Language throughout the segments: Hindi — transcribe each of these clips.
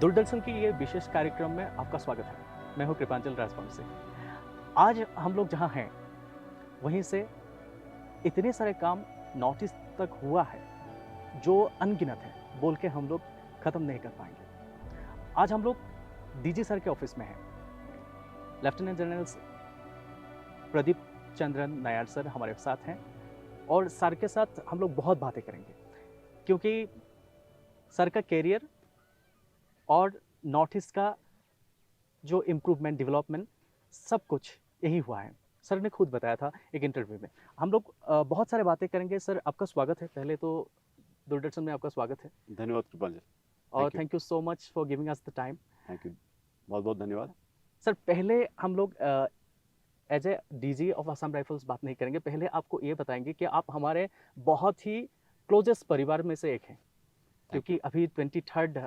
दूरदर्शन की ये विशेष कार्यक्रम में आपका स्वागत है। मैं हूँ कृपांचल राजवंशी। आज हम लोग जहाँ हैं, वहीं से इतने सारे काम नॉर्थ ईस्ट तक हुआ है, जो अनगिनत है, बोल के हम लोग ख़त्म नहीं कर पाएँगे। आज हम लोग डीजी सर के ऑफ़िस में हैं। Lieutenant general Pradeep Chandran Nair sir हमारे साथ हैं और सर के साथ हम लोग बहुत बातें करेंगे, क्योंकि सर का करियर और नॉर्थ ईस्ट का जो इम्प्रूवमेंट, डेवलपमेंट सब कुछ यही हुआ है। सर ने खुद बताया था एक इंटरव्यू में। हम लोग बहुत सारे बातें करेंगे। सर आपका स्वागत है, पहले तो दूरदर्शन में आपका स्वागत है धन्यवाद कृपांजल। और thank you. Thank you so much for giving us the time. Thank you. बहुत बहुत धन्यवाद। सर पहले हम लोग as a DG of Assam Rifles बात नहीं करेंगे, पहले आपको ये बताएंगे कि आप हमारे बहुत ही क्लोजेस्ट परिवार में से एक हैं, थैंक यू। क्योंकि अभी 23rd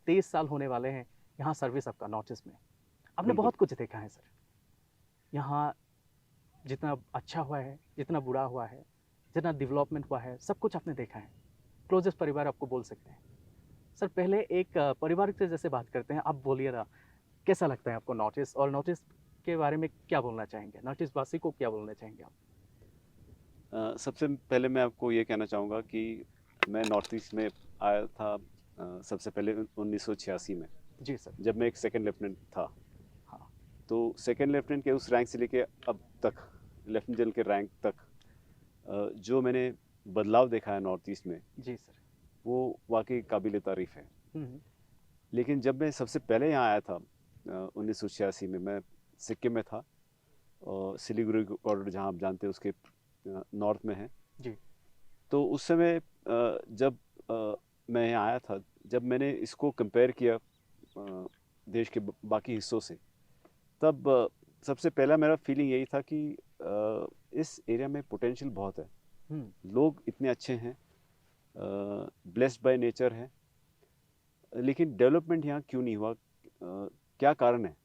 23 साल होने वाले हैं यहाँ सर्विस आपका नॉर्थ ईस्ट में। आपने बिल्कुल। बहुत कुछ देखा है सर यहाँ, जितना अच्छा हुआ है, जितना बुरा हुआ है, जितना डेवलपमेंट हुआ है, सब कुछ आपने देखा है। क्लोजेस्ट परिवार आपको बोल सकते हैं। सर पहले एक परिवार के जैसे बात करते हैं, आप बोलिए ना, कैसा लगता है आपको नॉर्थ ईस्ट, और नॉर्थ ईस्ट के बारे में क्या बोलना चाहेंगे? नॉर्थ ईस्ट वासी को क्या बोलना चाहेंगे आप? सबसे पहले मैं आपको ये कहना चाहूँगा कि मैं नॉर्थ ईस्ट में आया था सबसे पहले 1986 में, जी सर। जब मैं एक सेकंड लेफ्टिनेंट था। हाँ। तो सेकंड लेफ्टिनेंट के उस रैंक से लेके अब तक लेफ्टिनेंट जनरल के रैंक तक जो मैंने बदलाव देखा है नॉर्थ ईस्ट में, जी सर। वो वाकई काबिल तारीफ है। हम्म। लेकिन जब मैं सबसे पहले यहाँ आया था 1986 में, मैं सिक्किम में था और सिलीगुड़ी कॉरिडोर जहाँ आप जानते हैं उसके नॉर्थ में है। जी। तो उस समय जब मैं यहाँ आया था, जब मैंने इसको कंपेयर किया देश के बाकी हिस्सों से, तब सबसे पहला मेरा फीलिंग यही था कि इस एरिया में पोटेंशियल बहुत है। हम्म। लोग इतने अच्छे हैं, ब्लेस्ड बाय नेचर है, लेकिन डेवलपमेंट यहाँ क्यों नहीं हुआ? क्या कारण है?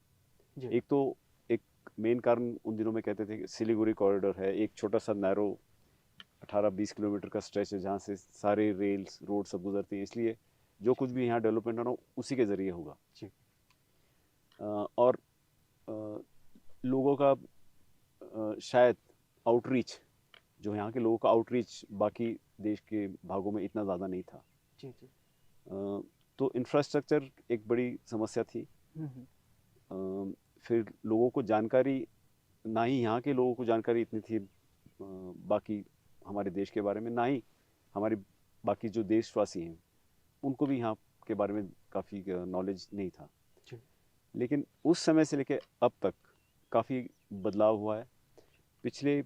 जी। एक तो एक मेन कारण उन दिनों में कहते थे कि सिलीगुड़ी कॉरिडोर है, एक छोटा सा नैरो 18-20 किलोमीटर का स्ट्रेच है जहाँ से सारे रेल्स रोड सब गुजरती हैं, इसलिए जो कुछ भी यहाँ डेवलपमेंट होना उसी के ज़रिए होगा। जी। और लोगों का शायद आउटरीच, जो यहाँ के लोगों का आउटरीच बाकी देश के भागों में इतना ज़्यादा नहीं था। जी। जी। तो इंफ्रास्ट्रक्चर एक बड़ी समस्या थी। हम्म। फिर लोगों को जानकारी, ना ही यहाँ के लोगों को जानकारी इतनी थी बाकी हमारे देश के बारे में, ना ही हमारे बाकी जो देशवासी हैं उनको भी यहाँ के बारे में काफ़ी नॉलेज नहीं था। जी। लेकिन उस समय से लेकर अब तक काफ़ी बदलाव हुआ है। पिछले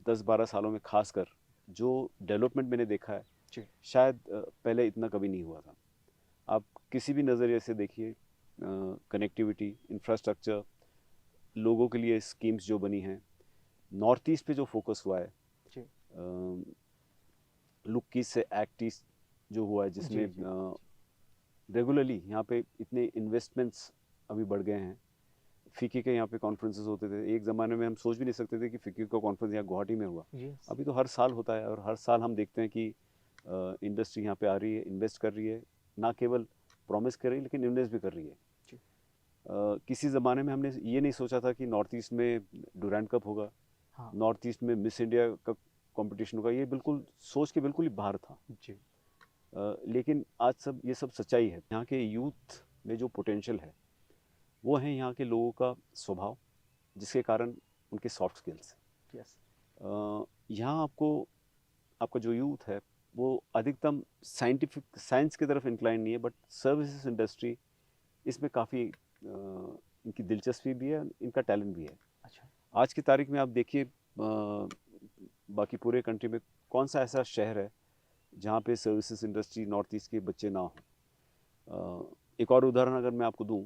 10-12 सालों में खासकर जो डेवलपमेंट मैंने देखा है, जी। शायद पहले इतना कभी नहीं हुआ था। आप किसी भी नज़रिए से देखिए, कनेक्टिविटी, इंफ्रास्ट्रक्चर, लोगों के लिए स्कीम्स जो बनी हैं, नॉर्थ ईस्ट पे जो फोकस हुआ है, जी। लुक की से एक्ट ईस्ट जो हुआ है, जी। जिसमें जी। रेगुलरली यहाँ पे इतने इन्वेस्टमेंट्स अभी बढ़ गए हैं। फिक्की के यहाँ पे कॉन्फ्रेंसेस होते थे, एक ज़माने में हम सोच भी नहीं सकते थे कि फिक्की का कॉन्फ्रेंस यहाँ गुवाहाटी में हुआ। यस। अभी तो हर साल होता है और हर साल हम देखते हैं कि इंडस्ट्री यहाँ पे आ रही है, इन्वेस्ट कर रही है, ना केवल प्रॉमिस कर रही है लेकिन इन्वेस्ट भी कर रही है। जी। किसी ज़माने में हमने ये नहीं सोचा था कि नॉर्थ ईस्ट में डुरैंड कप होगा, हाँ। नॉर्थ ईस्ट में मिस इंडिया का कंपटीशन होगा, ये बिल्कुल सोच के बिल्कुल ही बाहर था। जी। लेकिन आज सब ये सब सच्चाई है। यहाँ के यूथ में जो पोटेंशियल है वो है यहाँ के लोगों का स्वभाव, जिसके कारण उनके सॉफ्ट स्किल्स। यस। यहाँ आपको, आपका जो यूथ है वो अधिकतम साइंटिफिक साइंस की तरफ इंक्लाइन नहीं है, बट सर्विसेज इंडस्ट्री इसमें काफ़ी इनकी दिलचस्पी भी है, इनका टैलेंट भी है। अच्छा। आज की तारीख में आप देखिए, बाकी पूरे कंट्री में कौन सा ऐसा शहर है जहाँ पे सर्विसेज इंडस्ट्री नॉर्थ ईस्ट के बच्चे ना हों? एक और उदाहरण अगर मैं आपको दूं,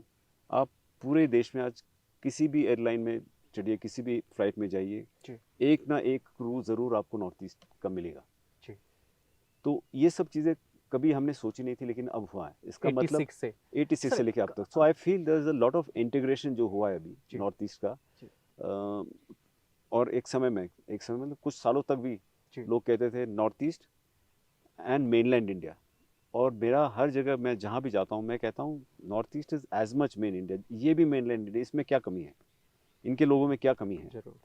आप पूरे देश में आज किसी भी एयरलाइन में चढ़िए, किसी भी फ्लाइट में जाइए, जी। एक ना एक क्रू ज़रूर आपको नॉर्थ ईस्ट का मिलेगा। जी। तो ये सब चीज़ें कभी हमने सोची नहीं थी, लेकिन अब हुआ है। इसका मतलब 86 से 86 सर से लेके अब तक। So I feel there is a lot of integration जो हुआ है अभी जी। नॉर्थ ईस्ट का। जी। और एक समय मतलब कुछ सालों तक भी जी। लोग कहते थे north east and mainland India, और मेरा हर जगह मैं जहाँ भी जाता हूँ मैं कहता हूँ north east is as much main India, ये भी मेनलैंड इंडिया, इसमें क्या कमी है, इनके लोगों में क्या कमी है। जरूर।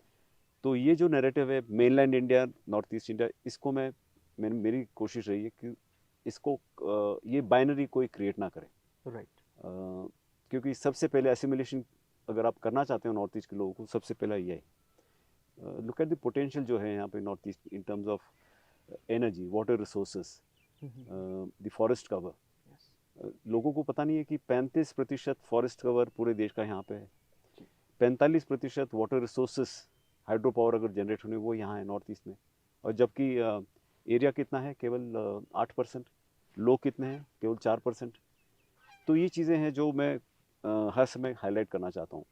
तो ये जो नैरेटिव है mainland India north east India, इसको मेरी कोशिश रही है कि इसको ये बाइनरी कोई क्रिएट ना करे। राइट। क्योंकि सबसे पहले एसिमिलेशन अगर आप करना चाहते हो नॉर्थ ईस्ट के लोगों को, सबसे पहला ये है, लुक एट द पोटेंशियल जो है यहाँ पे north east in terms of energy, water resources, the forest cover. लोगों को पता नहीं है कि 35% फॉरेस्ट कवर पूरे देश का यहाँ पे है, 45% वाटर रिसोर्सेज हाइड्रो पावर अगर जनरेट होने वो यहाँ है नॉर्थ ईस्ट में, और जबकि एरिया कितना है, केवल 8%, लोग कितने हैं, केवल 4%। तो ये चीज़ें हैं जो मैं हर समय हाईलाइट करना चाहता हूँ।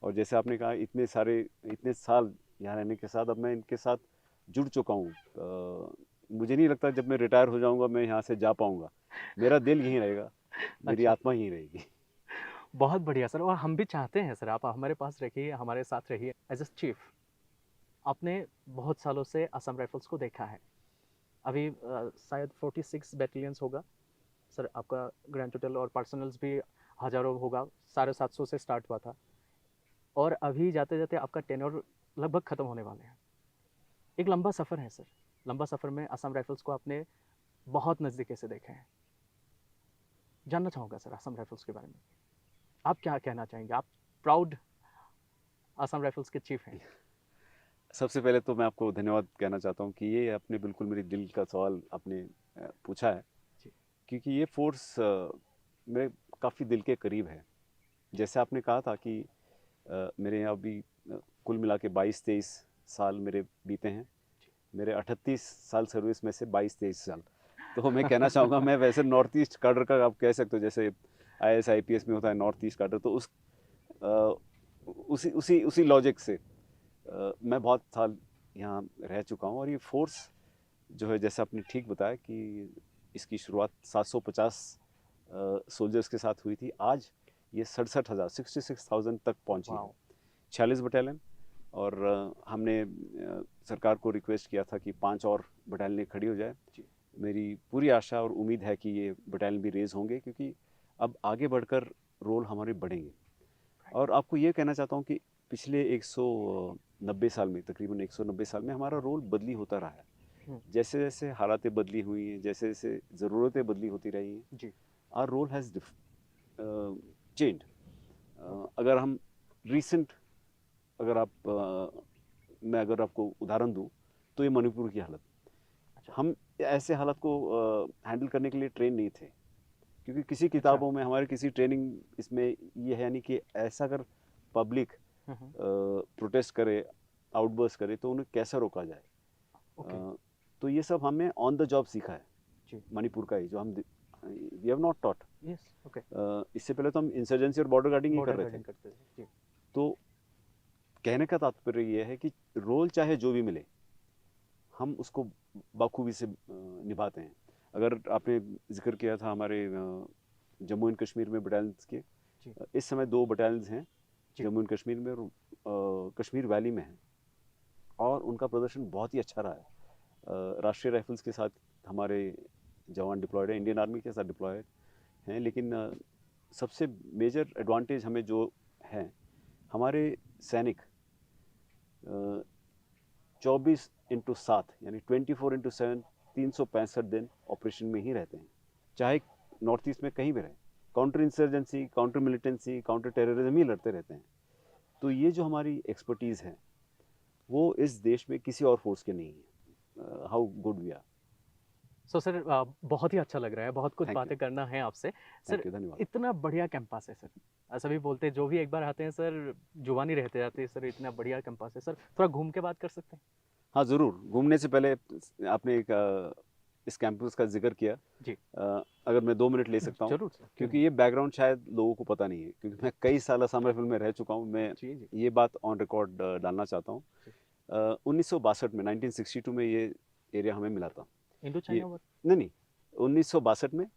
और जैसे आपने कहा इतने साल यहाँ रहने के साथ अब मैं इनके साथ जुड़ चुका हूँ। मुझे नहीं लगता जब मैं रिटायर हो जाऊँगा मैं यहाँ से जा पाऊँगा, मेरा दिल यहीं रहेगा, मेरी अच्छा। आत्मा यहीं रहेगी। बहुत बढ़िया सर, और हम भी चाहते हैं सर आप हमारे पास रहिए, हमारे साथ रहिए एज ए चीफ। आपने बहुत सालों से असम राइफल्स को देखा है, अभी शायद 46 बैटेलियंस होगा सर आपका ग्रैंड टोटल, और पर्सनल्स भी हज़ारों होगा, 750 से स्टार्ट हुआ था, और अभी जाते जाते आपका टेन्योर लगभग ख़त्म होने वाले हैं। एक लंबा सफ़र है सर, लंबा सफ़र में असम राइफल्स को आपने बहुत नज़दीक से देखे हैं। जानना चाहूँगा सर असम राइफल्स के बारे में, आप क्या कहना चाहेंगे? आप प्राउड असम राइफल्स के चीफ हैं। सबसे पहले तो मैं आपको धन्यवाद कहना चाहता हूँ कि ये आपने बिल्कुल मेरे दिल का सवाल आपने पूछा है, जी। क्योंकि ये फोर्स मेरे काफ़ी दिल के करीब है। जैसे आपने कहा था कि मेरे यहाँ अभी कुल मिला के 22-23 साल मेरे बीते हैं, मेरे 38 साल सर्विस में से 22-23 साल, तो मैं कहना चाहूँगा मैं वैसे नॉर्थ ईस्ट कैडर का आप कह सकते हो, जैसे IAS IPS में होता है नॉर्थ ईस्ट कैडर, तो उसी लॉजिक से मैं बहुत साल यहाँ रह चुका हूँ। और ये फोर्स जो है, जैसे आपने ठीक बताया कि इसकी शुरुआत 750 सोल्जर्स के साथ हुई थी, आज ये 66,000 तक पहुँची है। 46 बटालियन, और हमने सरकार को रिक्वेस्ट किया था कि 5 और बटालियन खड़ी हो जाए। मेरी पूरी आशा और उम्मीद है कि ये बटालियन भी रेज होंगे, क्योंकि अब आगे बढ़कर रोल हमारे बढ़ेंगे। और आपको ये कहना चाहता हूँ कि पिछले 190 साल में, तकरीबन 190 साल में हमारा रोल बदली होता रहा है। जैसे जैसे हालातें बदली हुई हैं, जैसे जैसे ज़रूरतें बदली होती रही हैं जी, आवर रोल हैज़ चेंज। अगर हम रिसेंट मैं अगर आपको उदाहरण दूँ तो ये मणिपुर की हालत, हम ऐसे हालत को हैंडल करने के लिए ट्रेन नहीं थे, क्योंकि किसी किताबों में हमारे किसी ट्रेनिंग इसमें ये है नहीं कि ऐसा अगर पब्लिक प्रोटेस्ट करे, आउटबर्स्ट करे, तो उन्हें कैसे रोका जाए। तो ये सब हमने ऑन द जॉब सीखा है मणिपुर का ही, जो हम वी हैव नॉट टॉट। इससे पहले तो हम इंसर्जेंसी और बॉर्डर गार्डिंग ही कर रहे थे। तो कहने का तात्पर्य ये है कि रोल चाहे जो भी मिले, हम उसको बखूबी से निभाते हैं। अगर आपने जिक्र किया था हमारे जम्मू एंड कश्मीर में बटालियंस के, इस समय 2 बटालियंस हैं जम्मू एंड कश्मीर में, कश्मीर वैली में हैं, और उनका प्रदर्शन बहुत ही अच्छा रहा है। राष्ट्रीय राइफल्स के साथ हमारे जवान डिप्लॉयड है, इंडियन आर्मी के साथ डिप्लॉयड हैं, लेकिन सबसे मेजर एडवांटेज हमें जो है, हमारे सैनिक 24/7 यानी 24/7 365 दिन ऑपरेशन में ही रहते हैं, चाहे नॉर्थ ईस्ट में कहीं भी रहे। Counter insurgency, counter militancy, counter terrorism ही लड़ते रहते हैं। तो ये जो हमारी एक्सपर्टीज़ है वो इस देश में किसी और फोर्स के नहीं है। How good we are. So sir बहुत ही अच्छा लग रहा है, बहुत कुछ बातें करना है आपसे सर। इतना बढ़िया कैंपस है सर, सभी बोलते हैं जो भी एक बार आते हैं सर जुबानी रहते जाते हैं सर, इतना बढ़िया कैंपस है सर। थोड़ा घूम के बात कर सकते हैं? हाँ ज़रूर। घूमने से पहले आपने इस कैंपस का जिक्र किया जी, अगर मैं 2 मिनट ले सकता हूँ, क्योंकि ये बैकग्राउंड शायद लोगों को पता नहीं है, क्योंकि मैं कई साल असम राइफल में रह चुका हूँ। मैं ये बात ऑन रिकॉर्ड डालना चाहता हूँ। 1962 में 1962 में ये एरिया हमें मिला था। Indo China war? नहीं, 1962 में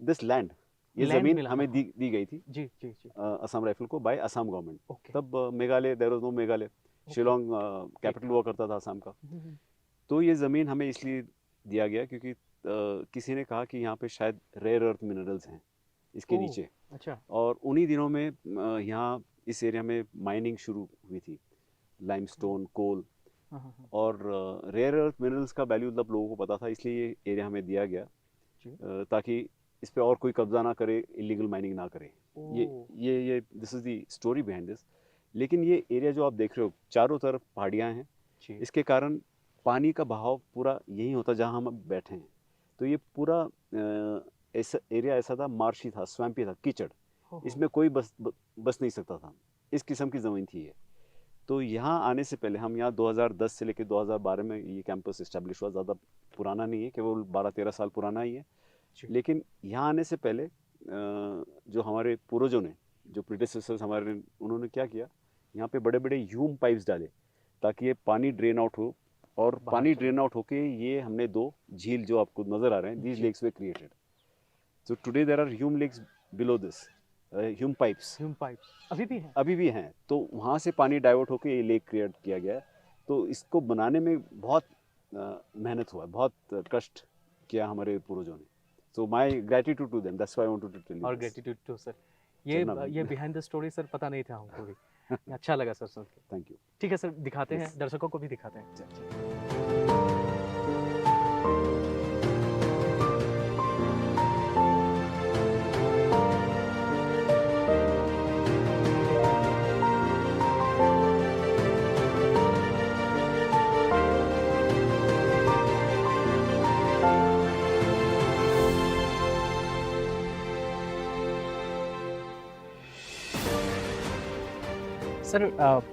दिस लैंड, ये ज़मीन हमें दी गई थी जी जी जी असम राइफल को बाय असम गवर्नमेंट। तब Meghalaya, there was no Meghalaya, Shillong capital हुआ करता था असम का। तो ये ज़मीन हमें इसलिए दिया गया क्योंकि किसी ने कहा कि यहाँ पे शायद रेयर अर्थ मिनरल्स हैं इसके ओह, नीचे, अच्छा। और उन्हीं दिनों में यहाँ इस एरिया में माइनिंग शुरू हुई थी, लाइमस्टोन, कोल, हाँ, हाँ, हाँ, और रेयर अर्थ मिनरल्स का वैल्यू मतलब लोगों को पता था, इसलिए ये एरिया हमें दिया गया जी। ताकि इस पे और कोई कब्जा ना करे, इलीगल माइनिंग ना करे। ये ओह, ये this is the story behind this. लेकिन ये एरिया जो आप देख रहे हो, चारों तरफ पहाड़ियाँ हैं, जी। इसके कारण पानी का बहाव पूरा यही होता जहाँ हम अब बैठे हैं। तो ये पूरा ऐसा एरिया ऐसा था, मार्शी था, स्वैम्पी था, कीचड़, हो, हो। इसमें कोई बस नहीं सकता था। इस किस्म की ज़मीन थी ये। तो यहाँ आने से पहले, हम यहाँ 2010 से लेकर 2012 में ये कैंपस इस्टेब्लिश हुआ, ज़्यादा पुराना नहीं है, केवल 12-13 साल पुराना ही है। जी। लेकिन यहाँ आने से पहले जो हमारे पूर्वजों ने, जो प्रीडेसेसर्स हमारे, उन्होंने क्या किया, यहाँ पे बड़े बड़े ह्यूम पाइप्स डाले ताकि ये पानी ड्रेन आउट हो, और बाहर पानी चला ड्रेन आउट होके ये हमने 2 झील जो आपको नज़र आ रहे हैं, दीज जी। Lakes we created. So today there are Hume lakes below this, Hume pipes Hume pipes अभी भी हैं? अभी भी हैं। तो वहाँ से पानी डाइवर्ट होकर ये लेक क्रिएट किया गया है। तो इसको बनाने में बहुत मेहनत हुआ है, बहुत कष्ट किया हमारे पूर्वजों ने। So my gratitude to them, that's why I wanted to tell you और दिस। Gratitude to sir. चलना ये बिहाइंड द स्टोरी सर पता नहीं था हमको भी। अच्छा लगा सर सुन के। Thank you. ठीक है सर, दिखाते हैं, Yes. दर्शकों को भी दिखाते हैं। सर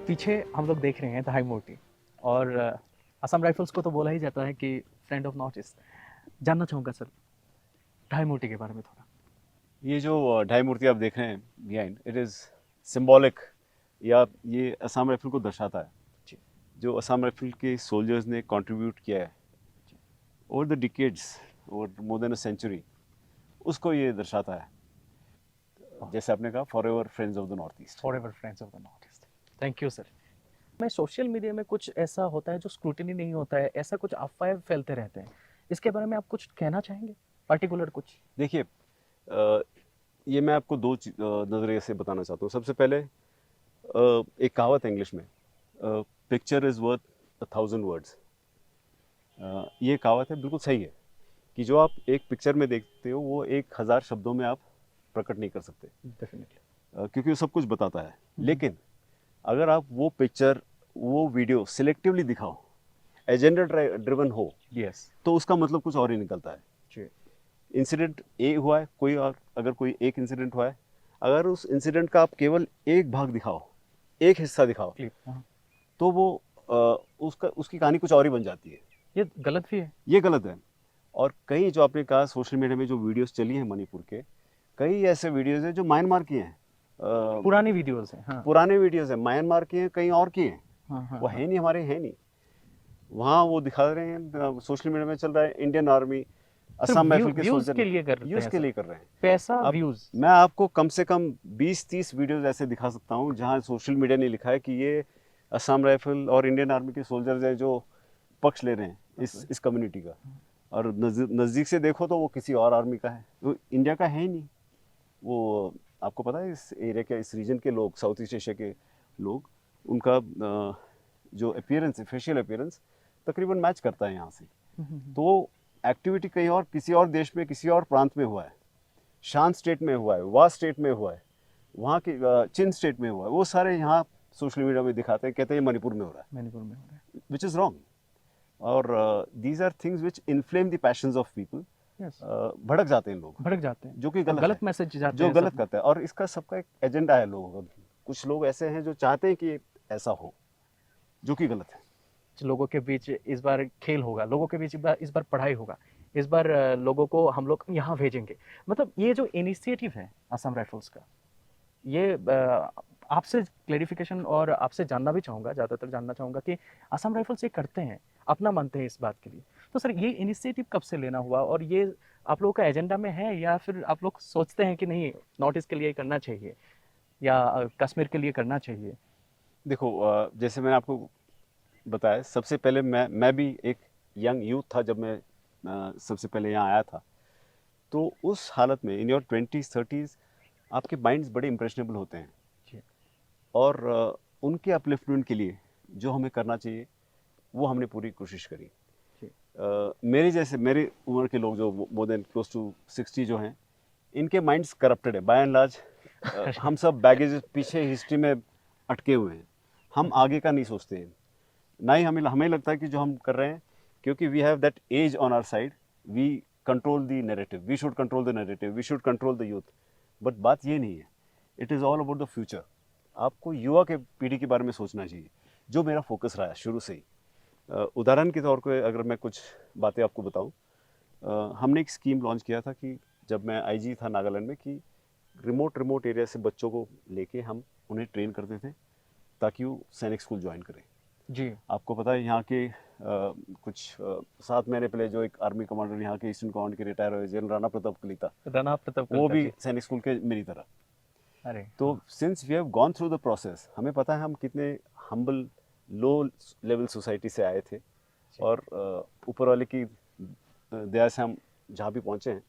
पीछे हम लोग देख रहे हैं ढाई मूर्ति, और असम राइफल्स को तो बोला ही जाता है कि फ्रेंड ऑफ नॉर्थ ईस्ट। जानना चाहूँगा सर ढाई मूर्ति के बारे में थोड़ा। ये जो ढाई मूर्ति आप देख रहे हैं बिहाइंड, इट इज़ सिंबॉलिक, या ये असम राइफल को दर्शाता है, जी। जो असम राइफल के सोल्जर्स ने कंट्रीब्यूट किया है over the decades, over more than a century, उसको ये दर्शाता है। जैसे आपने कहा, forever friends of the north east. Forever friends of the north east. Thank you sir. मैं सोशल मीडिया में कुछ ऐसा होता है जो स्क्रूटिनी नहीं होता है, ऐसा कुछ अफवाहें फैलते रहते हैं, इसके बारे में आप कुछ कहना चाहेंगे, पर्टिकुलर कुछ? देखिए, ये मैं आपको 2 नज़रिए से बताना चाहता हूँ। सबसे पहले एक कहावत है इंग्लिश में, पिक्चर इज़ वर्थ 1000 वर्ड्स। ये कहावत है, बिल्कुल सही है, कि जो आप एक पिक्चर में देखते हो वो 1000 शब्दों में आप प्रकट नहीं कर सकते, डेफिनेटली। क्योंकि वो सब कुछ बताता है। लेकिन अगर आप वो पिक्चर, वो वीडियो सिलेक्टिवली दिखाओ, एजेंडा ड्रिवन हो, यस। तो उसका मतलब कुछ और ही निकलता है। जी। इंसिडेंट ए हुआ है, कोई और, अगर कोई एक इंसिडेंट हुआ है, अगर उस इंसिडेंट का आप केवल एक भाग दिखाओ, एक हिस्सा दिखाओ, क्लिप, हाँ। तो वो उसकी कहानी कुछ और ही बन जाती है। ये गलत भी है। ये गलत है। और कई, जो आपने कहा, सोशल मीडिया में जो वीडियोस चली हैं मणिपुर के, कई ऐसे वीडियोस हैं जो म्यांमार की हैं, पुरानी वीडियोस हैं, हाँ। पुराने वीडियोस हैं, म्यांमार की हैं, कहीं और की हैं, हाँ, हाँ, वो हाँ। है नहीं, हमारे हैं नहीं। वहाँ वो दिखा रहे हैं, सोशल मीडिया में चल रहा है, इंडियन आर्मी, असम राइफल के व्यूज सोल्जर के लिए कर रहे यूज हैं के सर। लिए कर रहे हैं। पैसा, अब व्यूज। मैं आपको कम से कम 20-30 वीडियोस ऐसे दिखा सकता हूँ जहाँ सोशल मीडिया ने लिखा है कि ये असम राइफल और इंडियन आर्मी के सोल्जर्स हैं जो पक्ष ले रहे हैं इस कम्युनिटी का, और नज़दीक से देखो तो वो किसी और आर्मी का है, वो इंडिया का है ही नहीं। वो आपको पता है, इस एरिया के, इस रीजन के लोग, साउथ ईस्ट एशिया के लोग, उनका जो अपीयरेंस है, फेशियल अपीयरेंस तकरीबन मैच करता है यहाँ से। तो एक्टिविटी कहीं और, किसी और देश में, किसी और प्रांत में हुआ है, शांत स्टेट में हुआ है, वा स्टेट में हुआ है, वहाँ के चिन स्टेट में हुआ है, वो सारे यहाँ सोशल मीडिया में दिखाते हैं, कहते हैं ये मणिपुर में हो रहा है, मणिपुर में हो रहा है। Which is wrong. और these are things which inflame the passions of people. Yes. भड़क जाते हैं लोग, भड़क जाते हैं, जो कि गलत गलत है, मैसेज जाते जो हैं गलत सब। करता है। और इसका सबका एक एजेंडा है लोगों का। कुछ लोग ऐसे हैं जो चाहते हैं कि ऐसा हो, जो कि गलत है। लोगों के बीच इस बार खेल होगा, लोगों के बीच इस बार पढ़ाई होगा, इस बार लोगों को हम लोग यहाँ भेजेंगे। मतलब ये जो इनिशिएटिव है असम राइफल्स का, ये आपसे क्लेरिफिकेशन और आपसे जानना भी चाहूँगा, ज़्यादातर जानना चाहूँगा कि असम राइफल्स ये करते हैं, अपना मानते हैं इस बात के लिए। तो सर ये इनिशिएटिव कब से लेना हुआ, और ये आप लोगों का एजेंडा में है, या फिर आप लोग सोचते हैं कि नहीं नॉर्थ ईस्ट के लिए करना चाहिए, या कश्मीर के लिए करना चाहिए? देखो, जैसे मैंने आपको बताया, सबसे पहले मैं भी एक यंग यूथ था जब मैं सबसे पहले यहाँ आया था, तो उस हालत में इन योर 20s 30s आपके माइंड्स बड़े इम्प्रेशनेबल होते हैं जी। और उनके अपलिफ्टमेंट के लिए जो हमें करना चाहिए वो हमने पूरी कोशिश करी। जी। मेरे जैसे मेरी उम्र के लोग जो मोर देन क्लोज टू 60 जो हैं, इनके माइंड्स करप्टेड है बाय एंड लार्ज। हम सब बैगेज पीछे हिस्ट्री में अटके हुए हैं, हम आगे का नहीं सोचते हैं, ना ही हमें लगता है कि जो हम कर रहे हैं, क्योंकि we have that edge on our side, we control the narrative, we should control the narrative, we should control the youth. But बात ये नहीं है, it is all about the future. आपको युवा के पीढ़ी के बारे में सोचना चाहिए, जो मेरा फोकस रहा है शुरू से ही। उदाहरण के तौर पे अगर मैं कुछ बातें आपको बताऊं, हमने एक स्कीम लॉन्च किया था कि जब मैं आईजी था नागालैंड में, कि रिमोट एरिया से बच्चों को लेके हम उन्हें ट्रेन करते थे ताकि वो सैनिक स्कूल ज्वाइन करें। जी। आपको पता है यहाँ के कुछ 7 महीने पहले जो एक आर्मी कमांडर यहाँ के ईस्टर्न कमांड के रिटायर हुए जनरल राणा प्रताप कलिता, वो भी सैनिक स्कूल के मेरी तरह। अरे तो since we have gone through the process, हमें पता है हम कितने हम्बल लो लेवल सोसाइटी से आए थे और ऊपर वाले की दया से हम जहाँ भी पहुँचे हैं।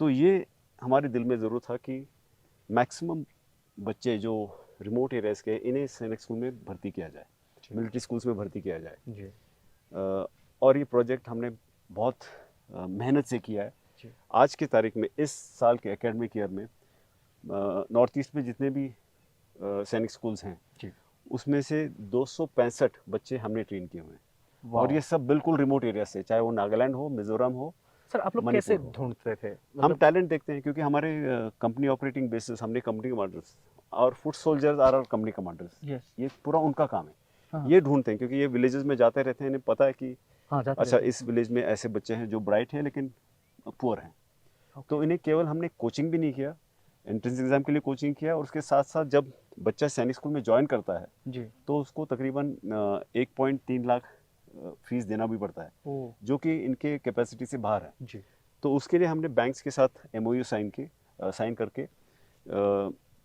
तो ये हमारे दिल में ज़रूर था कि मैक्सिमम बच्चे जो रिमोट एरियाज़ के, इन्हें सैनिक स्कूल में भर्ती किया जाए, मिलिट्री स्कूल्स में भर्ती किया जाए जी। और ये प्रोजेक्ट हमने बहुत मेहनत से किया है। जी। आज की तारीख में इस साल के एकेडमिक ईयर में नॉर्थ ईस्ट में जितने भी सैनिक स्कूल्स हैं जी। उसमें से 265 बच्चे हमने ट्रेन किए हुए हैं और ये सब बिल्कुल रिमोट एरिया से, चाहे वो नागालैंड हो, मिजोरम हो। सर आप लोग कैसे ढूंढते थे? हम टैलेंट देखते हैं, क्योंकि हमारे कंपनी ऑपरेटिंग बेसिस, हमने कंपनी कमांडर्स और foot soldiers are company commanders, ये पूरा उनका काम है। हाँ। ये ढूंढते हैं, क्योंकि ये विलेजेस में जाते रहते हैं, इन्हें पता है कि हाँ, अच्छा इस विलेज में ऐसे बच्चे हैं जो ब्राइट हैं लेकिन पुअर हैं। तो इन्हें केवल हमने कोचिंग भी नहीं किया, एंट्रेंस एग्जाम के लिए कोचिंग किया, और उसके साथ साथ जब बच्चा सैनिक स्कूल में ज्वाइन करता है जी, तो उसको तकरीबन 1.3 लाख फीस देना भी पड़ता है, जो कि इनके कैपेसिटी से बाहर है जी। तो उसके लिए हमने बैंक्स के साथ MOU साइन करके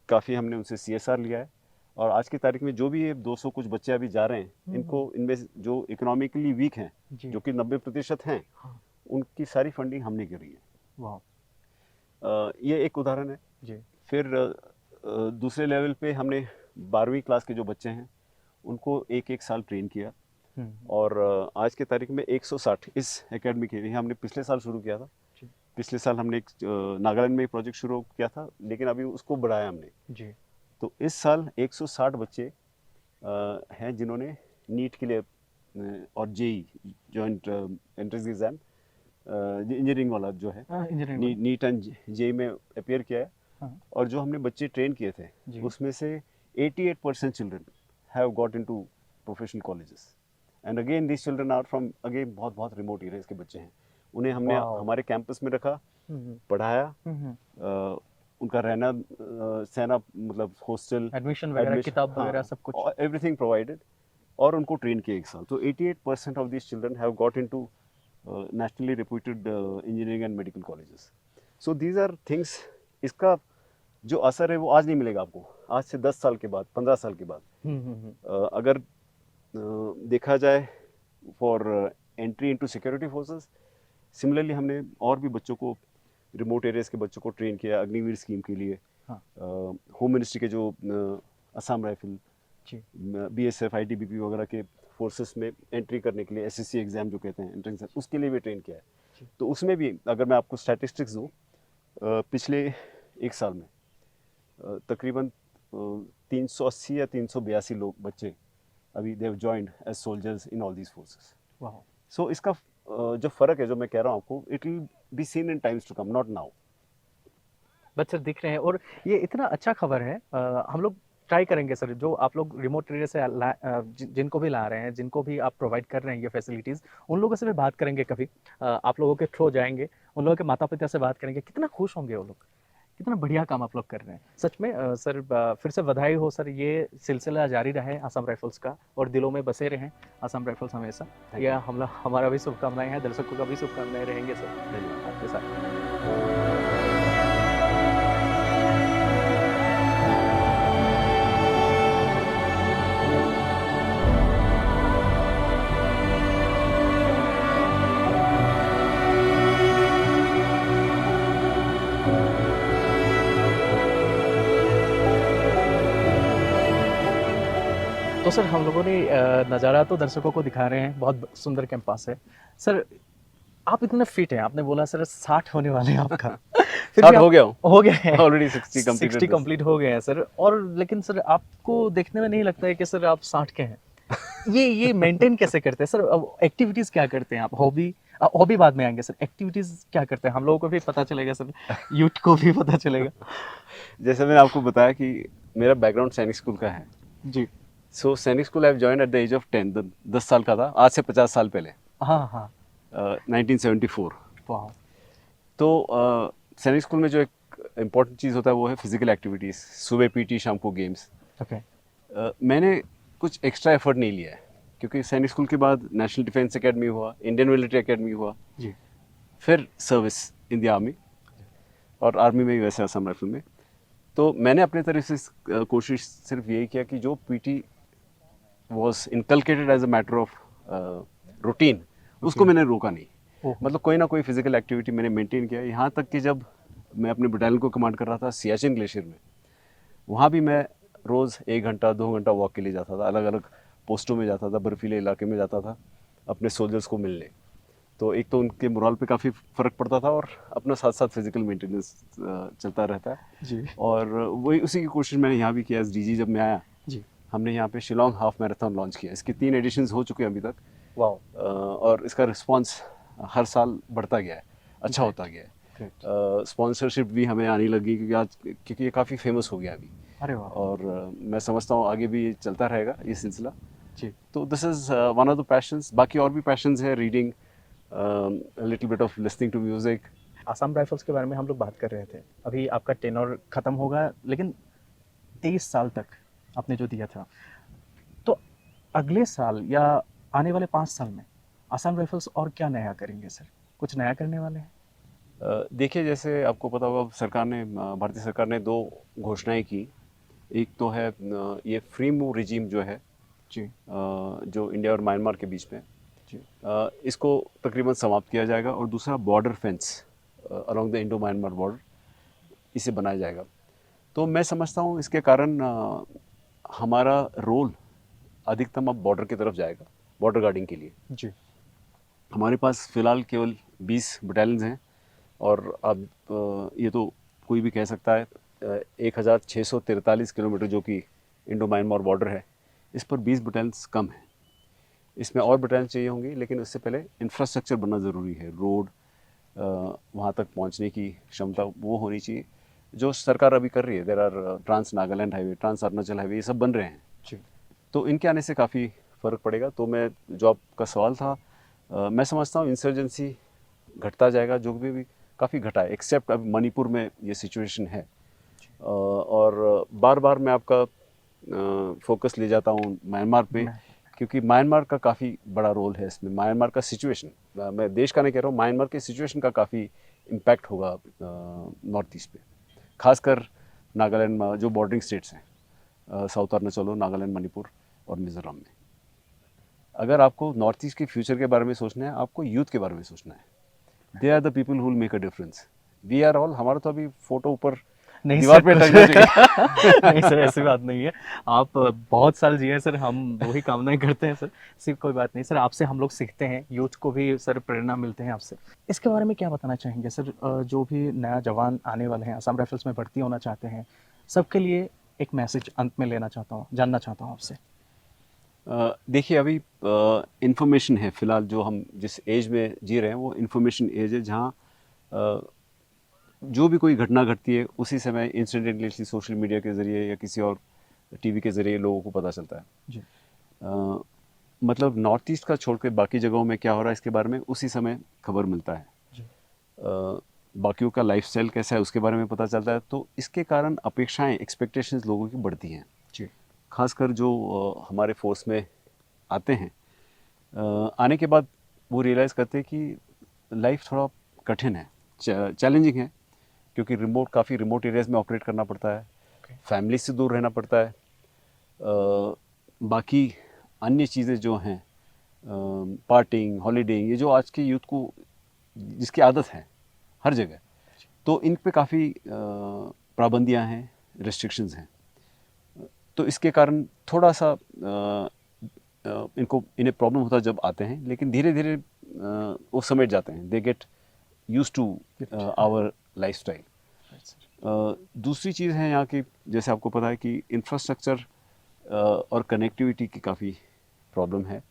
काफ़ी हमने उनसे CSR लिया है। और आज की तारीख में जो भी ये 200 कुछ बच्चे अभी जा रहे हैं, इनको इनमें जो इकोनॉमिकली वीक हैं, जो कि 90% हैं, हाँ। उनकी सारी फंडिंग हमने करी है। वाह। ये एक उदाहरण है जी। फिर दूसरे लेवल पे हमने 12वीं क्लास के जो बच्चे हैं उनको एक साल ट्रेन किया और आज की तारीख में 160 इस एकेडमी के लिए हमने पिछले साल शुरू किया था। पिछले साल हमने एक नागालैंड में एक प्रोजेक्ट शुरू किया था, लेकिन अभी उसको बढ़ाया हमने जी। तो इस साल 160 बच्चे हैं जिन्होंने नीट के लिए और JEE joint entrance exam engineering वाला जो है नीट एंड JEE में अपेयर किया है। हाँ। और जो हमने बच्चे ट्रेन किए थे उसमें से 88% children have got into professional colleges and again this children are from again बहुत रिमोट एरियाज के बच्चे हैं। उन्हें हमने हमारे कैंपस में रखा, पढ़ाया, उनका रहना सहना मतलब हॉस्टल, एडमिशन वगैरह, किताब वगैरह सब कुछ, एवरीथिंग प्रोवाइडेड, और उनको ट्रेन किया एक साल। तो 88% of this children have got into nationally reputed engineering and medical colleges. So these are things, इसका जो असर है वो आज नहीं मिलेगा आपको, आज से 10 साल के बाद, 15 साल के बाद। अगर देखा जाए for entry into security forces, similarly हमने और भी बच्चों को, रिमोट एरियाज के बच्चों को ट्रेन किया अग्निवीर स्कीम के लिए। हाँ। होम मिनिस्ट्री के जो असम राइफल, BSF, ITBP वगैरह के फोर्सेस में एंट्री करने के लिए SSC एग्ज़ाम जो कहते हैं एंट्रेंस, उसके लिए भी ट्रेन किया है। तो उसमें भी अगर मैं आपको स्टैटिस्टिक्स दूँ, पिछले एक साल में तकरीबन 380 या 382 लोग बच्चे अभी they have joined as soldiers in all these forces. So इसका जो फ़र्क है जो मैं कह रहा हूँ आपको, it will be seen in times to come, not now. बच्चे दिख रहे हैं और ये इतना अच्छा खबर है। हम लोग ट्राई करेंगे सर, जो आप लोग रिमोट एरिया से जिनको भी ला रहे हैं, जिनको भी आप प्रोवाइड कर रहे हैं ये फैसिलिटीज़, उन लोगों से भी बात करेंगे कभी। आप लोगों के थ्रू जाएंगे, उन लोगों के माता पिता से बात करेंगे, कितना खुश होंगे वो लोग, कितना बढ़िया काम आप लोग कर रहे हैं। सच में सर फिर से बधाई हो सर, ये सिलसिला जारी रहे असम राइफल्स का और दिलों में बसे रहें असम राइफल्स हमेशा। यह हमारा भी शुभकामनाएं हैं, दर्शकों का भी शुभकामनाएं रहेंगे सर आपके साथ। तो सर हम लोगों ने नज़ारा तो दर्शकों को दिखा रहे हैं, बहुत सुंदर कैंपस है। सर आप इतने फिट हैं, आपने बोला सर 60 होने वाले हैं आपका। फिर भी 60 आप हो गया हूँ हो गए हैं, ऑलरेडी 60 60 कंप्लीटेड दिस। कंप्लीट हो गए हैं सर। और लेकिन सर आपको देखने में नहीं लगता है कि सर आप 60 के हैं। ये मेंटेन कैसे करते हैं सर? अब एक्टिविटीज़ क्या करते हैं आप? हॉबी हॉबी बाद में आएँगे सर, एक्टिविटीज़ क्या करते हैं? हम लोगों को भी पता चलेगा सर, यूथ को भी पता चलेगा। जैसे मैंने आपको बताया कि मेरा बैकग्राउंड सैनिक स्कूल का है। जी। So Sainik School I join at the age of 10, 10 साल का था, आज से 50 साल पहले, हाँ, हाँ। 1974। वाह! तो सैनिक स्कूल में जो एक इम्पॉर्टेंट चीज़ होता है वो है फिजिकल एक्टिविटीज़, सुबह पीटी, शाम को गेम्स। ओके। मैंने कुछ एक्स्ट्रा एफर्ट नहीं लिया है, क्योंकि सैनिक स्कूल के बाद नेशनल डिफेंस एकेडमी हुआ, इंडियन मिलिट्री एकेडमी हुआ, जी। फिर सर्विस इन द आर्मी, और आर्मी में ही वैसे असम राइफल में। तो मैंने अपने तरफ से कोशिश सिर्फ यही किया कि जो PT was inculcated as a matter of routine, उसको मैंने रोका नहीं। ओह! मतलब कोई ना कोई फिजिकल एक्टिविटी मैंने मेंटेन किया। यहाँ तक कि जब मैं अपने बटालियन को कमांड कर रहा था सियाचिन ग्लेशियर में, वहाँ भी मैं रोज़ 1 घंटा 2 घंटा वॉक के लिए जाता था, अलग अलग पोस्टों में जाता था, बर्फीले इलाके में जाता था अपने सोल्जर्स को मिलने। तो एक तो उनके मोरल पे काफ़ी फ़र्क पड़ता था, और अपना साथ साथ फिजिकल मेंटेनेंस चलता रहता है। जी। और वही उसी की कोशिश मैंने यहाँ भी किया। एस डीजी जब मैं आया, जी। हमने यहाँ पे शिलोंग हाफ मैराथन लॉन्च किया। इसके 3 एडिशंस हो चुके हैं अभी तक, वाओ! और इसका रिस्पांस हर साल बढ़ता गया है, अच्छा ग्रेट, होता गया है। ग्रेट। स्पॉन्सरशिप भी हमें आने लगी, क्योंकि ये काफ़ी फेमस हो गया अभी। अरे वाह! और मैं समझता हूँ आगे भी ये चलता रहेगा ये सिलसिला। जी। तो this is one of the passions. बाकी और भी पैशंस है, reading, little bit of listening to music. Assam Rifles के बारे में हम लोग बात कर रहे थे। अभी आपका टेन्योर खत्म होगा, लेकिन 23 साल तक आपने जो दिया था, तो अगले साल या आने वाले 5 साल में आसाम राइफल्स और क्या नया करेंगे सर? कुछ नया करने वाले हैं? देखिए, जैसे आपको पता होगा, सरकार ने भारतीय सरकार ने 2 घोषणाएं की। एक तो है ये फ्री मूव रिजीम जो है, जी। जो इंडिया और म्यांमार के बीच में, जी। इसको तकरीबन समाप्त किया जाएगा। और दूसरा border fence along the Indo Myanmar border, इसे बनाया जाएगा। तो मैं समझता हूँ इसके कारण हमारा रोल अधिकतम अब बॉर्डर की तरफ जाएगा, बॉर्डर गार्डिंग के लिए। जी। हमारे पास फ़िलहाल केवल 20 बटालियंस हैं, और अब ये तो कोई भी कह सकता है, 1643 किलोमीटर जो कि इंडो म्यांमार बॉर्डर है, इस पर 20 बटालियंस कम है। इसमें और बटालियन चाहिए होंगी, लेकिन उससे पहले इंफ्रास्ट्रक्चर बनना ज़रूरी है। रोड, वहाँ तक पहुँचने की क्षमता वो होनी चाहिए, जो सरकार अभी कर रही है। There are trans Nagaland highway, trans Arunachal highway, ये सब बन रहे हैं। जी। तो इनके आने से काफ़ी फ़र्क पड़ेगा। तो मैं, जो आपका सवाल था, मैं समझता हूँ इंसर्जेंसी घटता जाएगा, जो भी काफ़ी घटा है, एक्सेप्ट अब मणिपुर में ये सिचुएशन है। और बार बार मैं आपका फोकस ले जाता हूँ म्यांमार पे, क्योंकि म्यांमार का काफ़ी बड़ा रोल है इसमें। म्यांमार का सिचुएशन, मैं देश का नहीं कह रहा हूँ, म्यांमार के सिचुएशन का काफ़ी इम्पैक्ट होगा नॉर्थ ईस्ट पे, खासकर नागालैंड में जो बॉर्डरिंग स्टेट्स हैं, साउथ अरुणाचल, नागालैंड, मणिपुर और मिज़ोरम में। अगर आपको नॉर्थ ईस्ट के फ्यूचर के बारे में सोचना है, आपको यूथ के बारे में सोचना है। They are the people who will make a difference. We are all, हमारा तो अभी फोटो ऊपर नहीं दीवार सर, पे कुछ टंगना चाहिए। नहीं सर, ऐसी बात नहीं है। आप बहुत साल जिए सर, हम वही कामनाएं करते हैं सर। सिर्फ कोई बात नहीं सर, आपसे हम लोग सीखते हैं, यूथ को भी सर प्रेरणा मिलते हैं आपसे। इसके बारे में क्या बताना चाहेंगे सर? जो भी नया जवान आने वाले हैं, आसाम राइफल्स में भर्ती होना चाहते हैं, सबके लिए एक मैसेज अंत में लेना चाहता हूँ, जानना चाहता हूँ आपसे। देखिए, अभी इंफॉर्मेशन है फ़िलहाल, जो हम जिस एज में जी रहे हैं वो इंफॉर्मेशन एज है, जहाँ जो भी कोई घटना घटती है उसी समय इंस्टेंटेनियसली सोशल मीडिया के ज़रिए या किसी और टीवी के ज़रिए लोगों को पता चलता है। जी। मतलब नॉर्थ ईस्ट का छोड़ के बाकी जगहों में क्या हो रहा है इसके बारे में उसी समय खबर मिलता है। जी। बाकियों का लाइफस्टाइल कैसा है उसके बारे में पता चलता है। तो इसके कारण अपेक्षाएं, एक्सपेक्टेशंस लोगों की बढ़ती हैं, जी। खासकर जो हमारे फोर्स में आते हैं। आने के बाद वो रियलाइज़ करते हैं कि लाइफ थोड़ा कठिन है, चैलेंजिंग है, क्योंकि काफ़ी रिमोट एरियाज़ में ऑपरेट करना पड़ता है, फैमिली से दूर रहना पड़ता है। बाकी अन्य चीज़ें जो हैं, पार्टिंग, हॉलीडेइंग, ये जो आज के यूथ को जिसकी आदत है हर जगह, तो इन पे काफ़ी पाबंदियाँ हैं, रेस्ट्रिक्शंस हैं। तो इसके कारण थोड़ा सा इन्हें प्रॉब्लम होता है जब आते हैं, लेकिन धीरे धीरे वो समझ जाते हैं, they get use to our lifestyle. दूसरी चीज़ है यहाँ की, जैसे आपको पता है कि इंफ्रास्ट्रक्चर और कनेक्टिविटी की काफ़ी प्रॉब्लम है,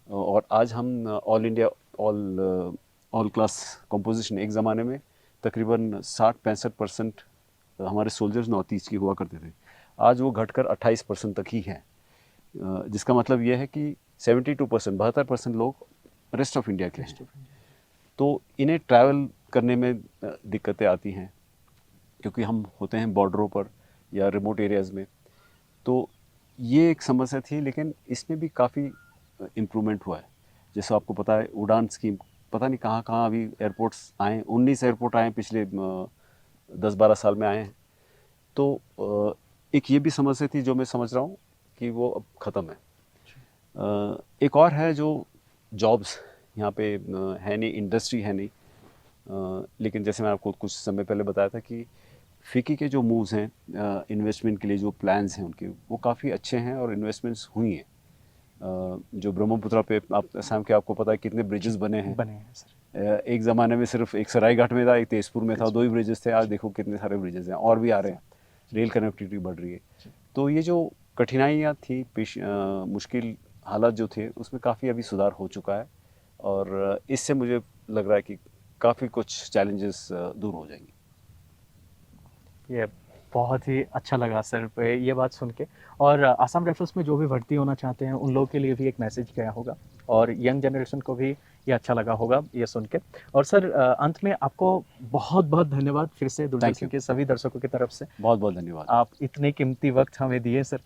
और आज हम all India all class composition, एक ज़माने में तकरीबन 60-65% हमारे सोल्जर्स नॉर्थ ईस्ट की हुआ करते थे, आज वो घटकर 28% तक ही हैं, जिसका मतलब ये है कि 72%, 72% लोग रेस्ट ऑफ इंडिया के हैं। तो इन्हें ट्रैवल करने में दिक्कतें आती हैं, क्योंकि हम होते हैं बॉर्डरों पर या रिमोट एरियाज़ में। तो ये एक समस्या थी, लेकिन इसमें भी काफ़ी इम्प्रूवमेंट हुआ है। जैसे आपको पता है उड़ान स्कीम, पता नहीं कहाँ कहाँ अभी एयरपोर्ट्स आए, 19 एयरपोर्ट आए पिछले 10-12 साल में आए हैं। तो एक ये भी समस्या थी जो मैं समझ रहा हूँ कि वो अब ख़त्म है। एक और है जो जॉब्स यहाँ पे है नहीं, इंडस्ट्री है नहीं, लेकिन जैसे मैं आपको कुछ समय पहले बताया था कि फ़िकी के जो मूव्स हैं इन्वेस्टमेंट के लिए, जो प्लान्स हैं उनके, वो काफ़ी अच्छे हैं और इन्वेस्टमेंट्स हुई हैं। जो ब्रह्मपुत्रा पे आप असम के, आपको पता है कितने ब्रिजेस बने हैं सर। एक ज़माने में सिर्फ एक सरायघाट में था, एक तेजपुर में था, 2 ही ब्रिजेस थे, आज देखो कितने सारे ब्रिजेस हैं और भी आ रहे हैं, रेल कनेक्टिविटी बढ़ रही है। तो ये जो कठिनाइयाँ थी, मुश्किल हालात जो थे, उसमें काफ़ी अभी सुधार हो चुका है, और इससे मुझे लग रहा है कि काफ़ी कुछ चैलेंजेस दूर हो जाएंगे। ये बहुत ही अच्छा लगा सर पे ये बात सुन के। और आसाम राइफल्स में जो भी भर्ती होना चाहते हैं उन लोगों के लिए भी एक मैसेज गया होगा, और यंग जनरेशन को भी ये अच्छा लगा होगा ये सुन के। और सर अंत में आपको बहुत बहुत धन्यवाद फिर से दूरदर्शन के सभी दर्शकों की तरफ से। बहुत बहुत धन्यवाद, आप इतने कीमती वक्त हमें दिए सर,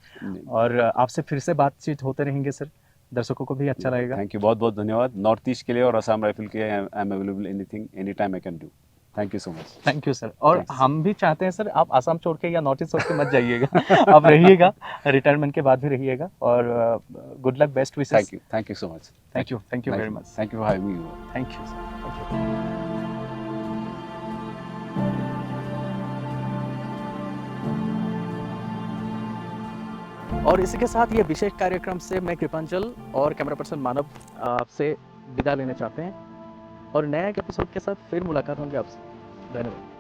और आपसे फिर से बातचीत होते रहेंगे सर, दर्शकों को भी अच्छा लगेगा। थैंक यू, बहुत बहुत धन्यवाद नॉर्थ ईस्ट के लिए और आसाम राइफल के। I am available anything, any time I can do. Thank you so much. Thank you sir. और हम भी चाहते हैं सर आप आसाम छोड़ के या नॉर्थ ईस्ट छोड़ के मत जाइएगा, आप रहिएगा, रिटायरमेंट के बाद भी रहिएगा, और good luck, best wishes. Thank you so much. Thank you very much. Thank you for having me. Thank you sir, thank you. और इसी के साथ ये विशेष कार्यक्रम से मैं कृपांचल और कैमरा पर्सन मानव आपसे विदा लेना चाहते हैं, और नया एक एपिसोड के साथ फिर मुलाकात होंगे आपसे। धन्यवाद।